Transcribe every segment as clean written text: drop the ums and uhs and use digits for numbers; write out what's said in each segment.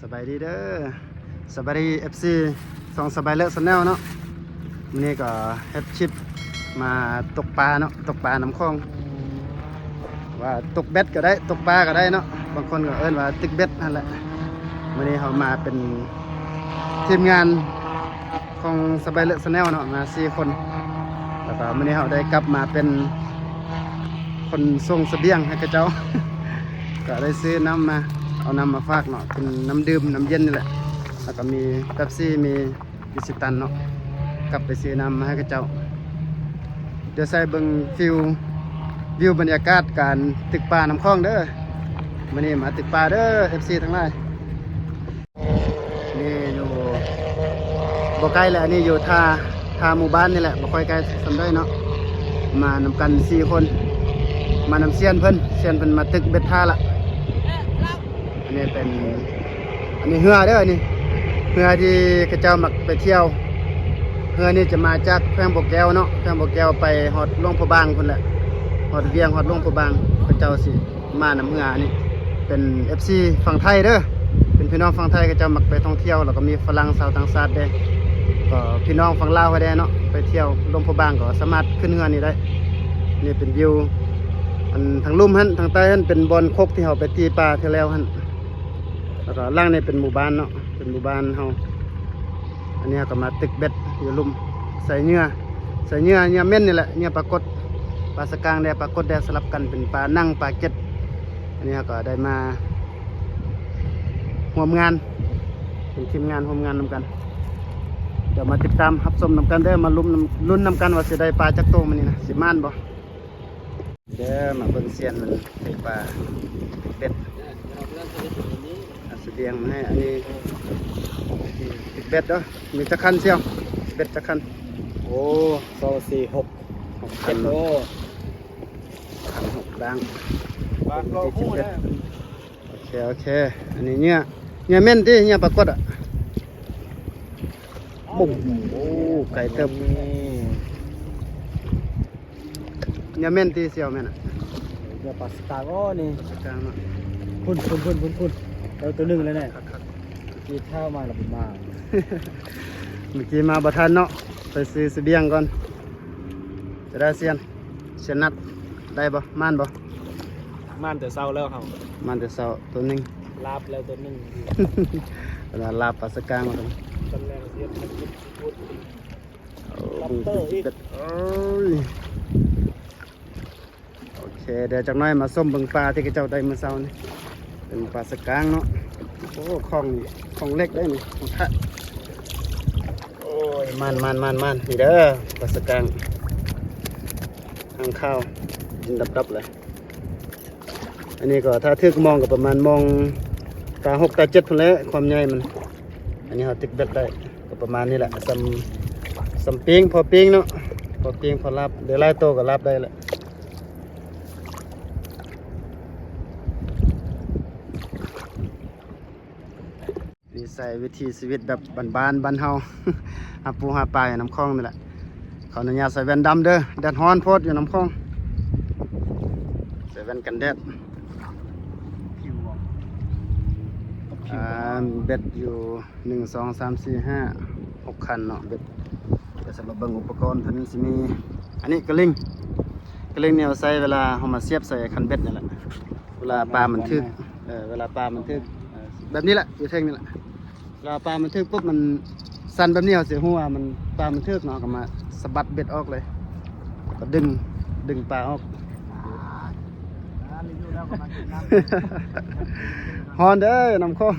สบายดีเด้อสบายดี FC สองสบายเลิศสแนลเนาะวันนี้ก็เฮ็ดชิปมาตกปลาเนาะตกปลาน้ำคลองว่าตกเบ็ดก็ได้ตกปลาก็ได้เนาะบางคนก็เอิ้นว่าตึกเบ็ดนั่นแหละวันนี้เขามาเป็นทีมงานของสบายเลิศสแนลเนาะมา4 คนแล้วก็วันนี้เขาได้กลับมาเป็นคนส่งเสบียงให้กับเจ้า ก็ได้ซื้อน้ำมาเอาน้ำมาฝากเนาะเป็นน้ำดื่มน้ำเย็นนี่แหละแล้วก็มีเป๊ปซี่มีอิชิตันเนาะกลับไปซื้อน้ำมาให้กับเจ้าเดี๋ยวใส่เบิ่งวิวบรรยากาศการตึกปลาน้ำคลองเด้อมื้อนี้มาตึกปลาเด้อ FC ทั้งหลายนี่อยู่บ่ไกลแหละนี่อยู่ท่าหมู่บ้านนี่แหละบ่ค่อยไกลสำได้เนาะมานำกัน4 คนมานำเซียนเพิ่นมาตึกเบ็ดท่าละอันนี้เรือเด้อนี่เรือที่กระเจ้ามักไปเที่ยวเรือนี่จะมาจากแขวงบ่อแก้วเนาะแขวงบ่อแก้วไปฮอดหลวงพระบางพุ่นแหละฮอดเวียงฮอดหลวงพระบางกระเจ้าสิมานำเรือนี่เป็น FC ฝั่งไทยเด้อเป็นพี่น้องฝั่งไทยกระเจ้ามักไปท่องเที่ยวแล้วก็มีฝรั่งชาวต่างชาติเด้ก็พี่น้องฝั่งลาวก็ได้เนาะไปเที่ยวหลวงพระบางก็สามารถขึ้นเรือนี่ได้นี่เป็นวิวอันทางลุ่มหั่นทางใต้หั่นเป็นบอนคกที่เฮาไปตีปลาเที่ยวแล้วหั่นแล้วก็ล่างนี่เป็นหมู่บ้านเนาะเป็นหมู่บ้านเฮาอันนี้ก็มาตึกเบ็ดอยู่ลุ่มใส่เหยื่อเม่นนี่แหละเหยื่อปลากดปลาสกางแดปลากดแดสลับกันเป็นปลานั่งปลาเก็ดอันนี้ก็ได้มาร่วมงานเป็นทีมงานร่วมงานนำกันเดี๋ยวมาติดตามรับชมนำกันได้มาลุ้นนำกันว่าสิได้ปลาจักโตมันนี่นะสิม่านบ่เดี๋ยวมาเบิ่งเซียนมันไข่ปลาเป็ดเสบียงมาให้อันนี้ติดเบ็ดเนาะมีจักคันเชียวเบ็ดจักคันโอ้6 คันโอ้คัน6ดัง บางก็คู่นะ โอเคอันนี้เนี่ยเม่นที่เนี่ยปรากฏอ่ะบุ้มโอ้ไก่เติมเนี่ยเม่นที่เสียวแม่นอ่ะ เดี๋ยวปลาสตาร์ก็นี่ กลางอ่ะ พุ่นเราตัวหนึ่งเลยเนี่ยกีเท้ามาหลับมา เมื่อกี้มาบ่ทันเนาะไปซื้อเสบียงก่อนจะได้เซียนนัดได้บ่ม่านบ่ มันแต่เศร้าแล้วครับ ม่านแต่เช้าตัวหนึง ลาบแล้วตัวหนึ่ง เวลาลาบปลาสกางมาตรง ตอนแรกเสียมันพูด ลับเตอร์อีกโอเคเดี๋ยวจากน้อยมาส้มเบิ่งปลาที่กระเจ้าได้เมื่อเช้านี่เป็นปลาสกางเนาะโอ้ของเล็กได้นี่ของทะโอ้ยมันนี่เด้อปลาสกางทางข้าวกินดับเลยอันนี้ก็ถ้าทึกมองก็ประมาณมองตา6 ตา 7พุ่นแหละความใหญ่มันอันนี้เขาติดเบ็ดได้ก็ประมาณนี้แหละสำปิ้งพอปิ้งเนาะพอปิ้งพอรับเดี๋ยวไล่โตก็รับได้แหละนี่ใส่วิธีชีวิตแบบบ้านเฮา หาปูหาปลาอยู่น้ำคลองนี่แหละขออนุญาตใส่แว่นดำเด้อแดดร้อนโพดอยู่น้ำคลองใส่แว่นกันแดดเบ็ดอยู่1 2 3 4 5 6 คันเนาะเบ็ดเดี๋ยวสำหรับเบิ่งอุปกรณ์ท่านี้สิมีอันนี้กระลิงเนี่ยเอาใส่เวลาเฮามาเสียบใส่คันเบ็ดนี่แหละเวลาปลามันทึกเวลาปลามันทึกแบบนี้แหละอยู่เท่งนี่แหละเวลาปลามันทึกปุ๊บมันสั่นแบบนี้เอาเสียหัวมันปลามันทึกเนาะก็มาสะบัดเบ็ดออกเลยก็ดึงปลาออกฮอนเด้อน้ำคลอง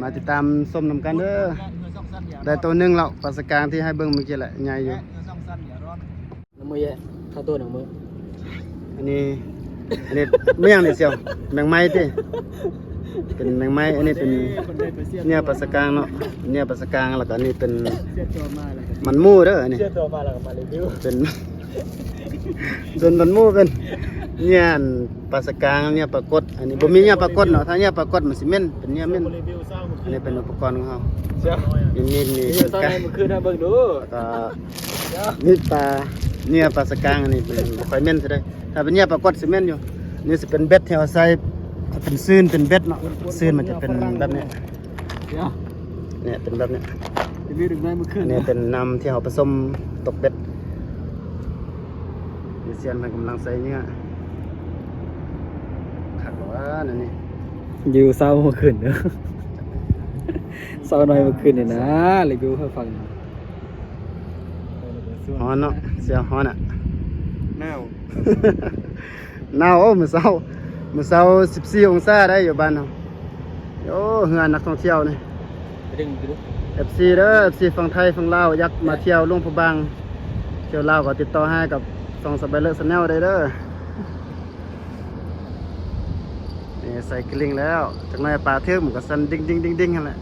มาติดตามส้มน้ำกันเด้อได้ตัวหนึงแล้วปลาสกางที่ให้เบิ่งเมื่อกี้แหละใหญ่อยู่ น้ำมือแย่เข้าตัวหนังมือ อันนี้ไม่ยังนี่เสียวแมงไม้ที่เป็นแมงไม้อันนี้เป็นเนี่ยปลาสกางเนาะเนี่ยปลาสกางแล้วก็อันนี้เป็น เสียตัวมาแล้ว มันหมูเด้ออันนี้ เสียตัวมาแล้วก็มารีวิว เป็น ส่วนมันหมูเป็นเนี่ยปลาสกางเนี่ยปลากดอันนี้บ่มีเนี่ยปลากดเนาะถ้าเนี่ยปลากดมันสิเม่นเป็นเนี่ยเม่น รีวิวเศร้า อันนี้เป็นอุปกรณ์ของเขา เสีย นี่ นี่ตอนไหนมันคืนนะเบิ่งดู แล้วก็นี่ปลาเนี่ยปลาสกางอันนี้เป็นบ่ค่อยเม่นซะได้ถ้าเป็นเนี่ยปลากดสิเม่นอยู่นี่สิเป็นเบ็ดที่เอาใส่ เป็นซื่นเป็นเบ็ดเนาะซื่นมันจะเป็นแบบนี้ เดี๋ยว เนี่ยเป็นแบบนี้ จะมีดึงได้เมื่อคืน อันนี้เป็นน้ำที่เขาผสมตกเบ็ดมีเซียนมันกำลังใส่เนื้อขัดว่านั่นนี่ อยู่เศร้าเมื่อคืนเนอะเศร้าหน่อยเมื่อคืนนี่นะรีวิวให้ฟัง ฮ้อนเนาะเสียฮ้อนอ่ะ หนาว หนาวโอ้มื้อเช้า14องศาได้อยู่บ้านเราโอ้เฮือนนักท่องเที่ยวนี่ ไปดึงดู FC เด้อ FC ฝั่งไทยฝั่งลาวอยากมาเที่ยวหลวงพระบางเที่ยวลาวก็ติดต่อให้กับส่องสบายเลิศแนลได้เด้อนี่ใส่กลิ้งแล้วจากนั้นปลาเทือกมันก็สั่นดิ้งดิ้งดิ้งดิ้งนั่นแหละ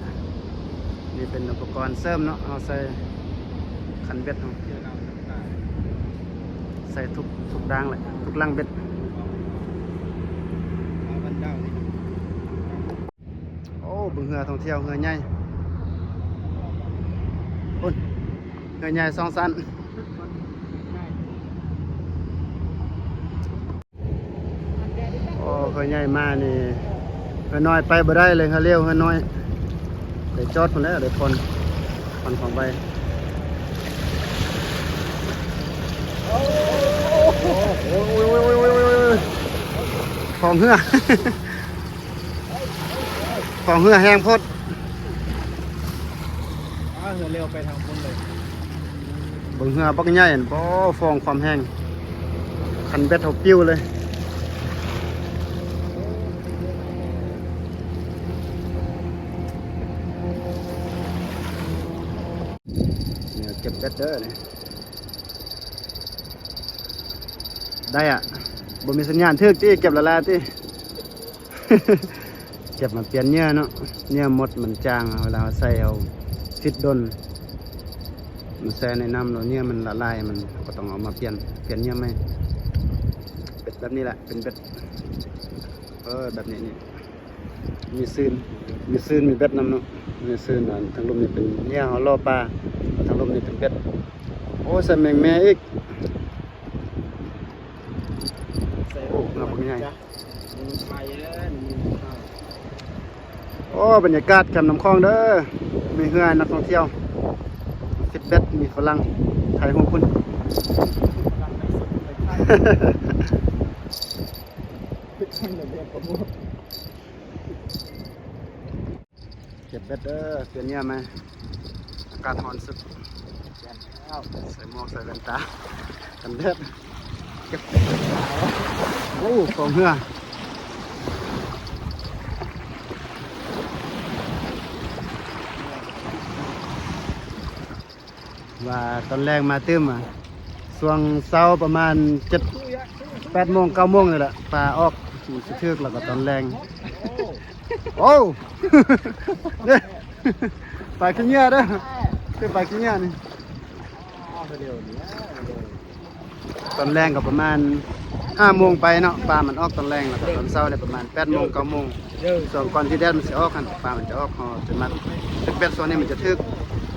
นี่เป็นอุปกรณ์เสริมเนาะเอาใส่คันเบ็ดเอาใส่ทุกดังเลยทุกลังเบ็ดโอ้บึงเรือท่องเที่ยวเรือใหญ่พุ่นเรือใหญ่สองสันโอ้เรือใหญ่มานี่เรือน้อยไปบ่ได้เลยเขาเลี้ยวเรือน้อยเดี๋ยวจอดคนแล้วเดี๋ยวคนของไปโอ้ยของเหือ ของเหือแห้งพด เรือเร็วไปทางพ้นเลย เบิ่งเหือปักใหญ่บ่ฟองความแห้งคันเบ็ดเขาปิ้วเลยเนี่ยเก็บเบ็ดเด้อนี่ได้อ่ะบ่มีสัญญาณทึกที่เก็บละลายที่ เก็บมาเปลี่ยนเนื้อเนาะเนื้อหมดมันจางเวลาใส่เอาฟิตดนมันแช่ในน้ำแล้วเนื้อมันละลายมันก็ต้องเอามาเปลี่ยนเนื้อไหมเป็ดแบบนี้แหละเป็นเป็ดแบบนี้นี่มีซื่นมีเบ็ดน้ำเนาะมีซื่นทางลมนี่เป็นเนื้อเขาล่อปลาทางลมนี่เป็นเป็ดโอ้ใส่แมงแม่อีกโอ้เงาปักใหญ่โอ้บรรยากาศแคมป์น้ำคลองเด้อมีเฮือนักท่องเที่ยวฟิตเบ็ดมีฝรั่งไทยฮู้คุณ เก็บเบ็ดเด้อเปลี่ยนเนี่ยไหมอากาศร้อนสุดใส่หมวกใส่แว่นตากันเด็ดเก็บโอ้ของเหือว่าตอนแรกมาตื้มอ่ะช่วงเช้าประมาณ8 โมง 9 โมงเลยแหละปลาออกมันสะทึกแล้วก็ตอนแรงโอ้ เนี่ยปลาขี้เหงื่อเด้อคือปลาขี้เหงื่อนี่ตอนแรงก็ประมาณ5 โมงไปเนาะปลามันออกตอนแรงแล้วก็ตอนเช้าเนี่ยประมาณ8 โมง 9 โมงส่วนก่อนที่แดดมันจะออกกันปลามันจะออกเขาจะมาตึกเป็ดโซนนี้มันจะทึก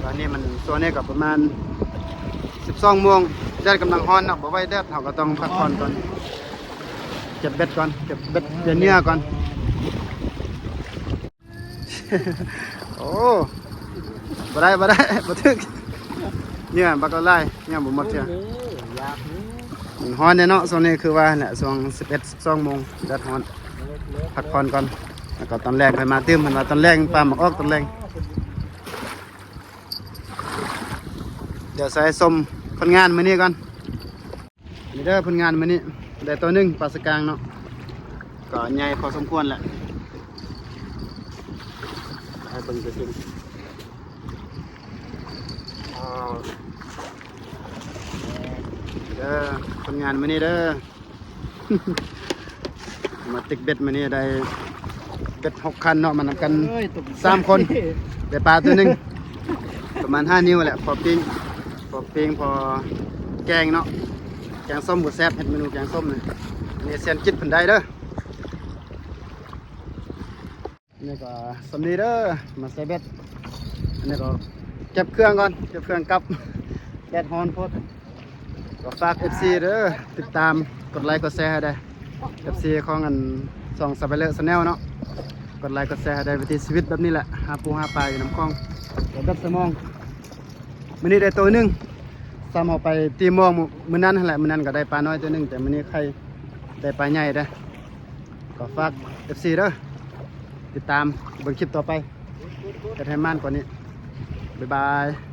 ตอนนี้มันโซนนี้ก็ประมาณ12 โมงแดดกำลังร้อนเนาะบ่ไว้แดดเขาก็ต้องพักผ่อนก่อนเก็บเบ็ดก่อนเก็บเบ็ดเดี๋ยวเนื้อก่อน โอ้บ่ได้บ่ถึกเนี่ยบักละลายเนี่ยบ่หมดเสียมันร้อนเนี่ยเนาะช่วงนี้คือว่าแหละช่วง11 12 โมงแดดร้อนพักผ่อนก่อนแล้วก็ตอนแรกค่อยมาตื้มมันว่าตอนแรกปลาหมกออกตอนแรกเดี๋ยวใส่ส้มผลงานมื้อนี้ก่อนนี่เด้อผลงานมื้อนี้ได้ตัวหนึงปลาสกางเนาะก็ใหญ่พอสมควรแหละให้เบิ่งไปซิเด้อผลงานมื้อนี้เด้อ มาติกเบ็ดมื้อนี้ได้เบ็ด6 คันเนาะมานำกัน3 คนได้ปลาตัวหนึงประมาณ5 นิ้วแหละพอปิ้งพอแกงเนาะแกงส้มบ่แซ่บเฮ็ดเมนูแกงส้มนี่นี่เซียนจิตเพิ่นได้เด้อนี่ก็สำนีเด้อมาใส่เบ็ดอันนี้ก็เก็บเครื่องก่อนเก็บเครื่องกลับแดดร้อนโพดก็ฝาก FC เด้อติดตามกดไลค์กดแชร์ให้ได้ FC ของอัน ส่องสไปเลอร์แนลเนาะกดไลค์กดแชร์ให้ได้วิถีชีวิตแบบนี้แหละหาปูหาปลาอยู่น้ำคลองกดดับสมองมื้อนี้ได้ตัวหนึงซ้ำเอาไปตีมองมื้อนั้นนั่นแหละมื้อนั้นก็ได้ปลาน้อยตัวหนึงแต่มื้อนี้ใครได้ปลาใหญ่เด้อก็ฝาก FC เด้อติดตามเบิ่งคลิปต่อไปจะให้มันกว่านี้บ๊ายบาย